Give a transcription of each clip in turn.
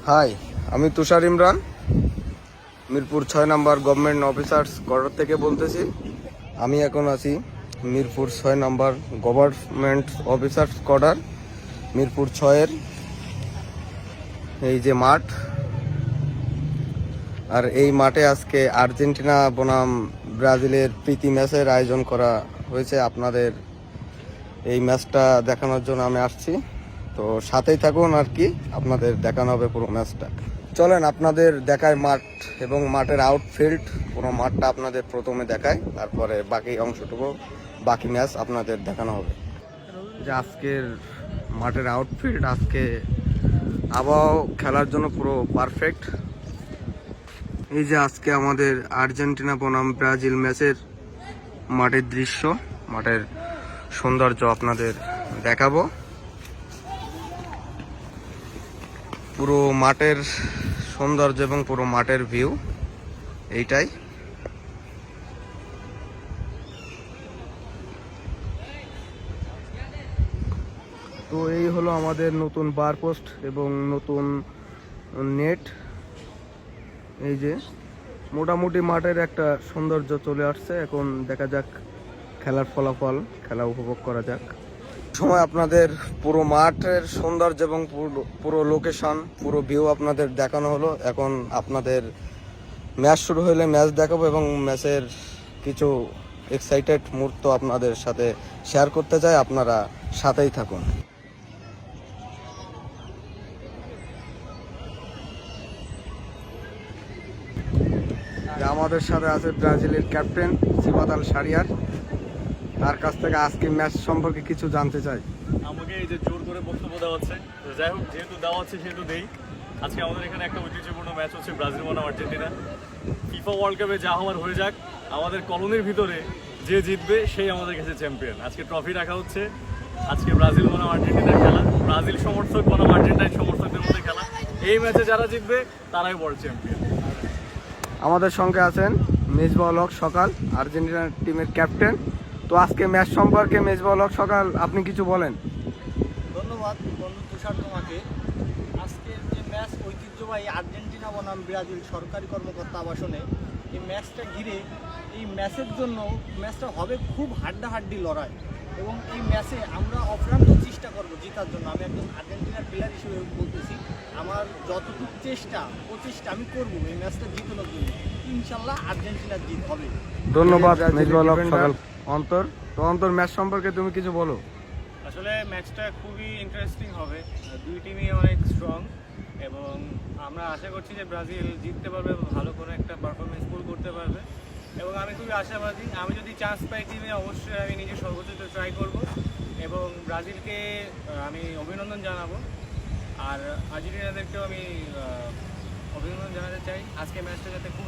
High, আমি তুষার ইমরান, মিরপুর 6 নম্বর government officers quarter থেকে বলতেছি। আমি এখন আছি মিরপুর 6 নম্বর গভর্নমেন্ট অফিসার্স কোয়ার্টার, মিরপুর 6-এর এই যে মাঠ। আর এই মাঠে আজকে আর্জেন্টিনা বনাম ব্রাজিলের প্রীতি ম্যাচের আয়োজন করা হয়েছে। আপনাদের এই ম্যাচটা দেখানোর জন্য আমি আসছি, তো সাথেই থাকুন আর কি, আপনাদের দেখানো হবে পুরো ম্যাচটা। চলেন আপনাদের দেখায় মাঠ এবং মাঠের আউটফিল্ড। পুরো মাঠটা আপনাদের প্রথমে দেখায়, তারপরে বাকি অংশটুকু, বাকি ম্যাচ আপনাদের দেখানো হবে। যে আজকের মাঠের আউটফিল্ড, আজকে আবহাওয়া খেলার জন্য পুরো পারফেক্ট। এই যে আজকে আমাদের আর্জেন্টিনা বনাম ব্রাজিল ম্যাচের মাঠের দৃশ্য, মাঠের সৌন্দর্য আপনাদের দেখাবো। পুরো মাঠের সৌন্দর্য এবং পুরো মাঠের ভিউ এইটাই। তো এই হলো আমাদের নতুন বার পোস্ট এবং নতুন নেট। এই যে মোটামুটি মাঠের একটা সৌন্দর্য চলে আসছে। এখন দেখা যাক খেলার ফলাফল, খেলা উপভোগ করা যাক। সময় আপনাদের পুরো মাঠের সৌন্দর্য এবং পুরো লোকেশন, পুরো ভিউ আপনাদের দেখানো হলো। এখন আপনাদের ম্যাচ শুরু হলে ম্যাচ দেখাবো এবং ম্যাচের কিছু এক্সাইটেড মুহূর্ত আপনাদের সাথে শেয়ার করতে চাই। আপনারা সাথেই থাকুন। আমাদের সাথে আছে ব্রাজিলের ক্যাপ্টেন সিবাতাল সারিয়ার। তার কাছ থেকে আজকে ম্যাচ সম্পর্কে কিছু জানতে চাই। আমাকে এই যে জোর করে বক্তব্য দেওয়া হচ্ছে, যাই হোক, যেহেতু দেওয়া হচ্ছে সেহেতু দেই। আজকে আমাদের এখানে একটা ঐতিহ্যপূর্ণ ম্যাচ হচ্ছে ব্রাজিল বনাম আর্জেন্টিনা। ফিফা ওয়ার্ল্ড কাপে যা হওয়ার হয়ে যাক, আমাদের কলোনির ভিতরে যে জিতবে সেই আমাদের কাছে চ্যাম্পিয়ন। আজকে ট্রফি রাখা হচ্ছে। আজকে ব্রাজিল বনাম আর্জেন্টিনার খেলা, ব্রাজিল সমর্থক বনাম আর্জেন্টাইন সমর্থকদের মধ্যে খেলা। এই ম্যাচে যারা জিতবে তারাই বড় চ্যাম্পিয়ন। আমাদের সঙ্গে আছেন মেজবাউল হক সকাল, আর্জেন্টিনা টিমের ক্যাপ্টেন। তো আজকে ম্যাচ সম্পর্কে মেজবাউল হক সকাল, আপনি কিছু বলেন। ধন্যবাদ বন্ধু তুষার তোমাকে। আজকের যে ম্যাচ ঐতিহ্যবাহী আর্জেন্টিনা বনাম ব্রাজিল সরকারি কর্মকর্তা আবাসনে, এই ম্যাচটা ঘিরে, এই ম্যাচের জন্য ম্যাচটা হবে খুব হাড্ডাহাড্ডি লড়াই এবং এই ম্যাচে আমরা অফ্রান্ত চেষ্টা করব জেতার জন্য। আমি একজন আর্জেন্টিনার প্লেয়ার হিসেবে বলতেছি, আমার যতটুকু প্রচেষ্টা আমি করব এই ম্যাচটা জিতানোর জন্য। ইনশাল্লাহ আর্জেন্টিনার জিত হবে। ধন্যবাদ মেজবাউল হক সকাল। অন্তর, তো অন্তর ম্যাচ সম্পর্কে তুমি কিছু বলো। আসলে ম্যাচটা খুবই ইন্টারেস্টিং হবে। দুই টিমই অনেক স্ট্রং এবং আমরা আশা করছি যে ব্রাজিল জিততে পারবে, ভালো করে একটা পারফরমেন্স পুল করতে পারবে এবং আমি খুবই আশাবাদী। আমি যদি চান্স পাই টিমে, অবশ্যই আমি নিজের সর্বোচ্চ ট্রাই করব এবং ব্রাজিলকে আমি অভিনন্দন জানাবো। আর আর্জেন্টিনাদেরকেও আমি অভিনন্দন জানাতে চাই। আজকে ম্যাচটা যাতে খুব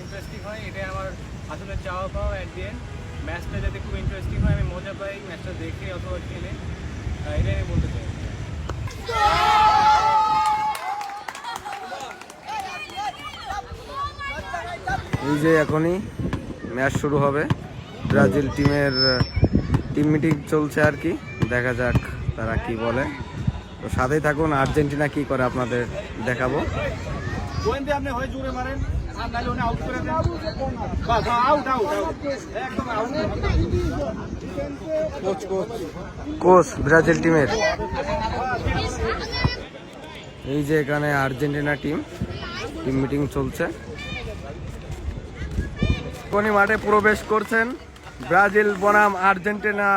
ইন্টারেস্টিং হয়, এটাই আমার আসলে চাওয়া পাওয়া। অ্যাট দি এন্ড ম্যাচটা যাতে খুব ইন্টারেস্টিং হয়, আমি মজা পাই ম্যাচটা দেখে অথবা খেলে, এটাই আমি বলতে চাই। এই যে এখনই ম্যাচ শুরু হবে, ব্রাজিল টিমের টিম মিটিং চলছে আর কি, দেখা যাক তারা কি বলে। তো সাথেই থাকুন, আর্জেন্টিনা কি করে আপনাদের দেখাবো। কোচ ব্রাজিল টিমের। এই যে এখানে আর্জেন্টিনা টিম মিটিং চলছে। কোনি মাঠে প্রবেশ করছেন ব্রাজিল বনাম আর্জেন্টিনা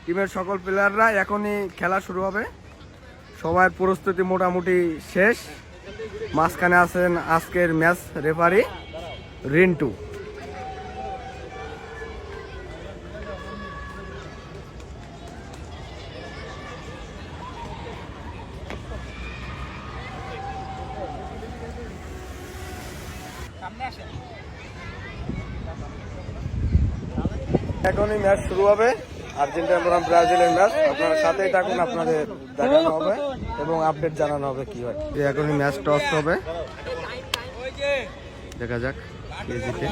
টিমের সকল প্লেয়াররা। এখনই খেলা শুরু হবে, সবার প্রস্তুতি মোটামুটি শেষ। মাঝখানে আছেন আজকের ম্যাচ রেফারি রিন্টু। এখনই ম্যাচ শুরু হবে, আর্জেন্টিনা বনাম ব্রাজিলের ম্যাচ। আপনারা সাথেই থাকুন, আপনাদের দেখানো হবে এবং আপডেট জানানো হবে কি হয়। এখনই ম্যাচ টস হবে, দেখা যাক কে জিতে।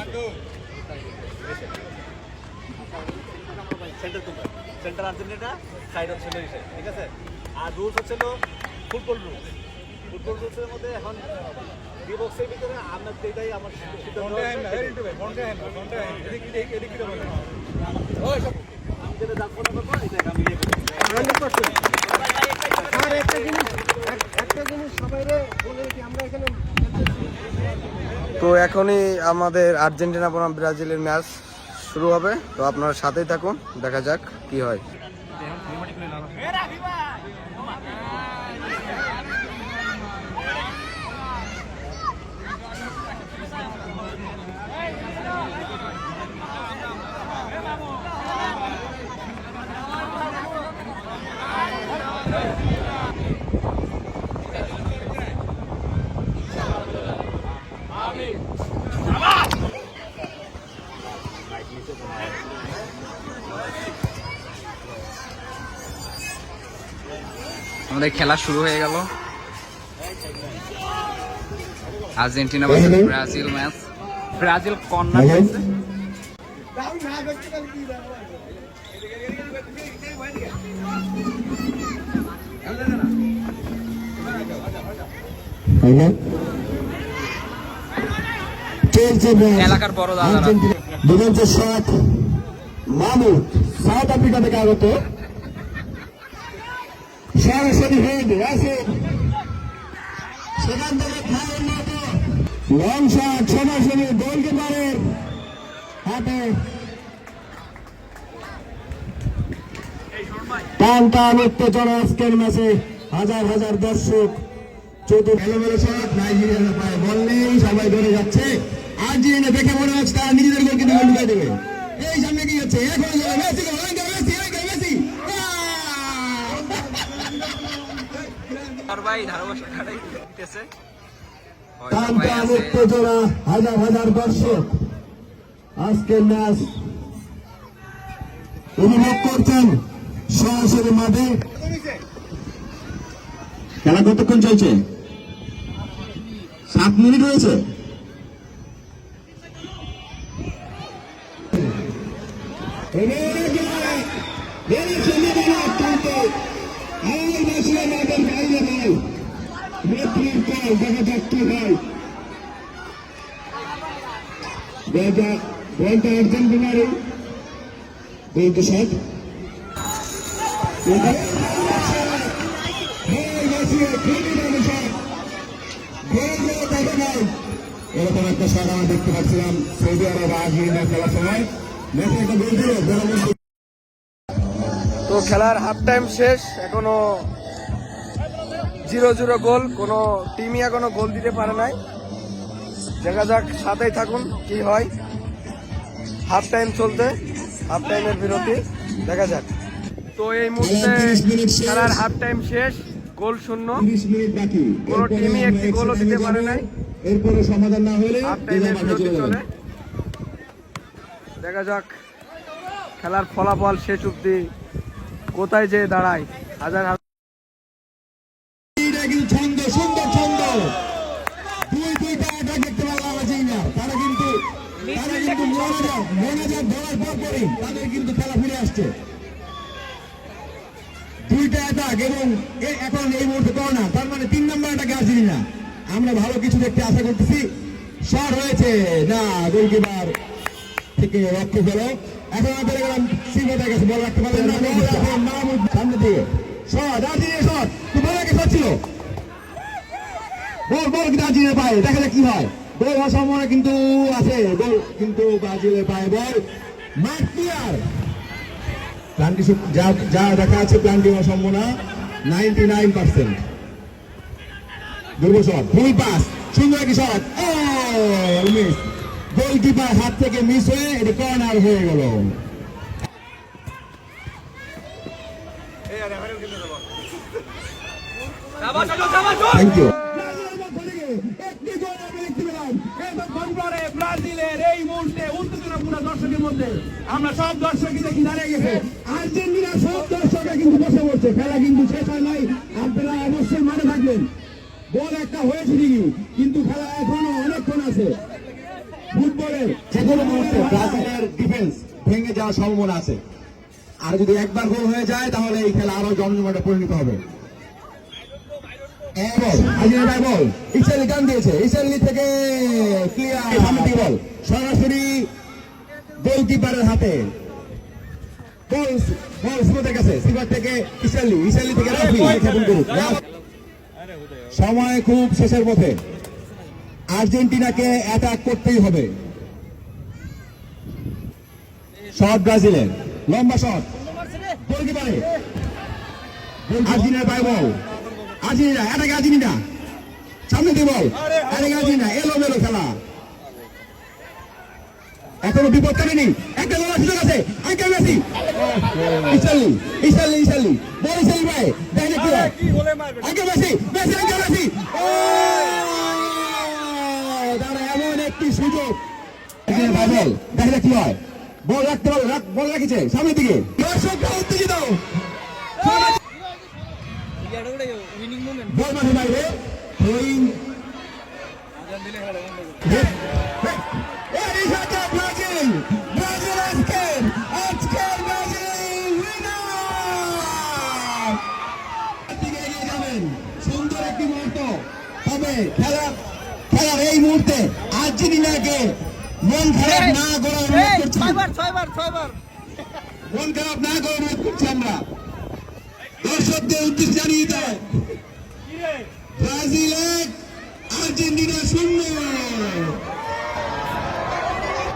সেন্টার আর্জেন্টিনা, সাইড হচ্ছে ঠিক আছে। আর রুলস হচ্ছে ফুটবল রুলস। ফুটবল কোচের মধ্যে এখন ডি বক্সের ভিতরে আমরা এটাই আমার সিদ্ধান্ত। যেটা যাত্রা করবো এটা আমি 100%। আর একটা জিনিস সবাইরে বলে কি আমরা এখানে তো এখনই আমাদের আর্জেন্টিনা বনাম ব্রাজিলের ম্যাচ শুরু হবে, তো আপনারা সাথেই থাকুন, দেখা যাক কি হয়। আমাদের খেলা শুরু হয়ে গেল। Argentina versus Brazil match. Brazil corner পাইছে। এলাকার বড় দাদা শট মাহমুদ সাউথ আফ্রিকা থেকে আগত, সরাসরি হেড আছে সেখান থেকে লং শট সরাসরি গোলকিপারের হাতে। টান টান উত্তেজনা আজকের ম্যাচে, হাজার হাজার দর্শক। এলোমেলো শট, নাইজেরিয়ার পায়ে বল নেই, সবাই ধরে যাচ্ছে। আর্জেন্টিনা দেখে মনে হচ্ছে তারা নিজেদের গোল কিন্তু ঢুকাই দেবে। এই সামনে কি হচ্ছে, এখন মেসি গোল, মেসি উত্তেজনা, হাজার হাজার দর্শক আজকের ম্যাচ উপভোগ করছেন সরাসরি মাঠে। খেলা কতক্ষণ চলছে? 7 মিনিট হয়েছে। বলটা আর্জেন্টিনারই বলতে শট এরকম একটা শট আমরা দেখতে পাচ্ছিলাম সৌদি আরব আর্জেন্টিনা খেলার সময়। ম্যাচে একটা গোল ছিল। তো খেলার হাফ টাইম শেষ, এখনো 0-0 গোল, কোনো টিমই এখনো গোল দিতে পারে নাই। দেখা যাক, সাথেই থাকুন কি হয়। হাফ টাইম চলতে, হাফ টাইমের বিরতি, দেখা যাক। তো এই মুহূর্তে খেলার হাফ টাইম শেষ, গোল শূন্য, 30 মিনিট বাকি, কোনো টিমই একটি গোলও দিতে পারে নাই। এরপরে সমাধান না হলে হাফ টাইমের বিরতি চলে, দেখা যাক খেলার ফলাফল শেষ অব্দি কোথায় যেয়ে দাঁড়ায়। হাজার ছন্দ, সুন্দর ছন্দ, দুইটা অ্যাটাক দেখতে পারলাম না। তারা কিন্তু ম্যানেজার ধরার পরপরই তাদের কিন্তু খেলা ফিরে আসছে। দুইটা অ্যাটাক এবং এখন এই মুহূর্তে কর্নার, তার মানে 3 নম্বর অ্যাটাকে আসেনি না। আমরা ভালো কিছু দেখতে আশা করতেছি। শট হয়েছে না, গোলকিপার থেকে রক্ষক হলো। এখন আমরা গেলাম সিলভার কাছে, বল রাখতে পারলেন না। মাহমুদ সামনে দিয়ে শট, আর্জেন্টিনা শট, খুব ভালো একটা শট ছিল। বল কিন্তু আর্জেন্টিনা পায়, দেখা যাক কি হয়। গোল হওয়ার সম্ভাবনা কিন্তু আছে, গোল কিন্তু ব্রাজিলের পায়। বল মাঠ ক্লিয়ার, প্ল্যানটি যা দেখা আছে প্ল্যানটি হওয়ার সম্ভাবনা 99%। দুর্বল শট, ফুল পাস, সুন্দর একটি শট, মিস। গোলকিপার হাত থেকে মিস হয়ে এটি কর্নার হয়ে গেল। Thank you. ব্রাজিলের এই মুহূর্তে উত্তেজনা পুরো দর্শকের মধ্যে, আমরা সব দর্শকই দেখি দাঁড়িয়ে গেছে। আর্জেন্টিনার সব দর্শকরা কিন্তু বসে পড়ছে, খেলা কিন্তু শেষ হয় নাই। আপনারা অবশ্যই মাঠে থাকবেন। বল একটা হয়েছে ঠিকই, কিন্তু খেলা এখনো অনেকক্ষণ আছে। ফুটবলের যেকোনো মুহূর্তে ব্রাজিলের ডিফেন্স ভেঙে যাওয়ার সম্ভাবনা আছে। আর যদি একবার গোল হয়ে যায় তাহলে এই খেলা আরো জমজমাটে পরিণত হবে। আর্জেন্টিনা বল ইসরায়েলি টান দিয়েছে, ইসরায়েলি থেকে ক্লিয়ার, সামনে থেকে বল সরাসরি গোলকিপারের হাতে, বল সিফাতের কাছে, সিফাত থেকে ইসরায়েলি থেকে রাফি খেপন করুক। সময় খুব শেষের পথে, আর্জেন্টিনাকে অ্যাটাক করতেই হবে। শট ব্রাজিলের, লম্বা শট গোলকিপারে, আর্জেন্টিনার পায় বল, আর্জেন্টিনা অ্যাটাকে, আর্জেন্টিনা সামনে দিয়ে বল, অ্যাটাকে আর্জেন্টিনা, এলোমেলো খেলা, এখনো বিপদ কাটেনি, একটা গোলের সুযোগ আছে, আঙ্কেল মেসি, ইসরায়েলি বল ইসরায়েলি ভাই, দেখেন কি হয়, আঙ্কেল মেসি, আঙ্কেল মেসি, দাঁড়া এমন একটি সুযোগ, বল দেখেন কি হয়, বল রাখতে বল, বল রাখিছে সামনের দিকে, দর্শকরা উত্তেজিত, বল মাঠে বাইরে, থ্রোইং ব্রাজিল আজকের ব্রাজিল উইনার, এগিয়ে যাবেন, সুন্দর একটি মুহূর্ত। তবে খেলার এই মুহূর্তে আর্জেন্টিনাকে মন খারাপ না করার অনুরোধ করছি, মন খারাপ না করার অনুরোধ করছি আমরা দর্শকদের উদ্দেশ্যে জানিয়ে দেয়, ব্রাজিল 1 আর্জেন্টিনা 0।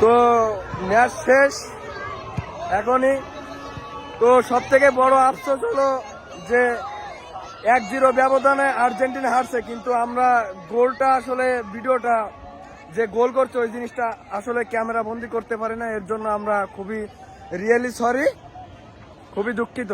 তো ম্যাচ শেষ এখনই। তো সব থেকে বড় আফসোস হলো যে 1-0 ব্যবধানে আর্জেন্টিনা হারছে, কিন্তু আমরা গোলটা আসলে ভিডিওটা যে গোল করছে ওই জিনিসটা আসলে ক্যামেরা বন্দি করতে পারি না, এর জন্য আমরা খুবই রিয়েলি সরি, খুবই দুঃখিত।